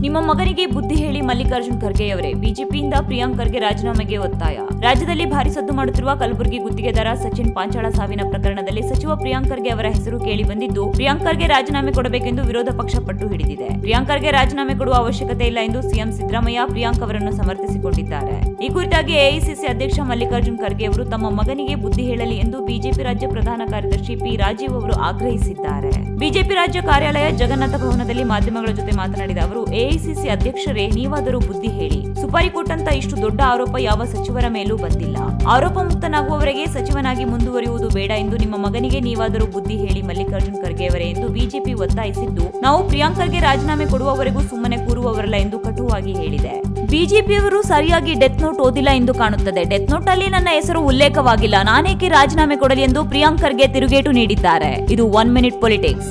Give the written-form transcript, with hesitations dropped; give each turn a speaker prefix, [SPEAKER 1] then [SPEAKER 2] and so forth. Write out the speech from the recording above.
[SPEAKER 1] ನಿಮ್ಮ ಮಗನಿಗೆ ಬುದ್ಧಿ ಹೇಳಿ ಮಲ್ಲಿಕಾರ್ಜುನ್ ಖರ್ಗೆ ಅವರೇ. ಬಿಜೆಪಿಯಿಂದ ಪ್ರಿಯಾಂಕ್ ಖರ್ಗೆ ರಾಜೀನಾಮೆಗೆ ಒತ್ತಾಯ. ರಾಜ್ಯದಲ್ಲಿ ಭಾರಿ ಸದ್ದು ಮಾಡುತ್ತಿರುವ ಕಲಬುರಗಿ ಗುತ್ತಿಗೆದಾರ ಸಚಿನ್ ಪಾಂಚಾಳ ಸಾವಿನ ಪ್ರಕರಣದಲ್ಲಿ ಸಚಿವ ಪ್ರಿಯಾಂಕ್ ಖರ್ಗೆ ಅವರ ಹೆಸರು ಕೇಳಿ ಬಂದಿದ್ದು, ಪ್ರಿಯಾಂಕ್ ಖರ್ಗೆ ರಾಜೀನಾಮೆ ಕೊಡಬೇಕೆಂದು ವಿರೋಧ ಪಕ್ಷ ಪಟ್ಟು ಹಿಡಿದಿದೆ. ಪ್ರಿಯಾಂಕ್ ಖರ್ಗೆ ರಾಜೀನಾಮೆ ಕೊಡುವ ಅವಶ್ಯಕತೆ ಇಲ್ಲ ಎಂದು ಸಿಎಂ ಸಿದ್ದರಾಮಯ್ಯ ಪ್ರಿಯಾಂಕ್ ಅವರನ್ನು ಸಮರ್ಥಿಸಿಕೊಂಡಿದ್ದಾರೆ. ಈ ಕುರಿತಾಗಿ ಎಐಸಿಸಿ ಅಧ್ಯಕ್ಷ ಮಲ್ಲಿಕಾರ್ಜುನ್ ಖರ್ಗೆ ಅವರು ತಮ್ಮ ಮಗನಿಗೆ ಬುದ್ಧಿ ಹೇಳಲಿ ಎಂದು ಬಿಜೆಪಿ ರಾಜ್ಯ ಪ್ರಧಾನ ಕಾರ್ಯದರ್ಶಿ ಪಿ ರಾಜೀವ್ ಅವರು ಆಗ್ರಹಿಸಿದ್ದಾರೆ. ಬಿಜೆಪಿ ರಾಜ್ಯ ಕಾರ್ಯಾಲಯ ಜಗನ್ನಾಥ ಭವನದಲ್ಲಿ ಮಾಧ್ಯಮಗಳ ಜೊತೆ ಮಾತನಾಡಿದ ಅವರು, ಎಐಸಿಸಿ ಅಧ್ಯಕ್ಷರೇ, ನೀವಾದರೂ ಬುದ್ಧಿ ಹೇಳಿ. ಸುಪಾರಿ ಕೊಟ್ಟಂತ ಇಷ್ಟು ದೊಡ್ಡ ಆರೋಪ ಯಾವ ಸಚಿವರ ಮೇಲೂ ಬಂದಿಲ್ಲ. ಆರೋಪ ಮುಕ್ತನಾಗುವವರೆಗೆ ಸಚಿವನಾಗಿ ಮುಂದುವರಿಯುವುದು ಬೇಡ ಎಂದು ನಿಮ್ಮ ಮಗನಿಗೆ ನೀವಾದರೂ ಬುದ್ಧಿ ಹೇಳಿ ಮಲ್ಲಿಕಾರ್ಜುನ್ ಖರ್ಗೆ ಅವರೇ ಎಂದು ಬಿಜೆಪಿ ಒತ್ತಾಯಿಸಿದ್ದು, ನಾವು ಪ್ರಿಯಾಂಕ್ ಖರ್ಗೆ ರಾಜೀನಾಮೆ ಕೊಡುವವರೆಗೂ ಸುಮ್ಮನೆ ಕೂರುವವರಲ್ಲ ಎಂದು ಕಟುವಾಗಿ ಹೇಳಿದೆ. ಬಿಜೆಪಿಯವರು ಸರಿಯಾಗಿ ಡೆತ್ ನೋಟ್ ಓದಿಲ್ಲ ಎಂದು ಕಾಣುತ್ತದೆ. ಡೆತ್ ನೋಟ್ ಅಲ್ಲಿ ನನ್ನ ಹೆಸರು ಉಲ್ಲೇಖವಾಗಿಲ್ಲ, ನಾನೇಕೆ ರಾಜೀನಾಮೆ ಕೊಡಲಿ ಎಂದು ಪ್ರಿಯಾಂಕ್ ಖರ್ಗೆ ತಿರುಗೇಟು ನೀಡಿದ್ದಾರೆ. ಇದು 1 ಮಿನಿಟ್ ಪೊಲಿಟಿಕ್ಸ್.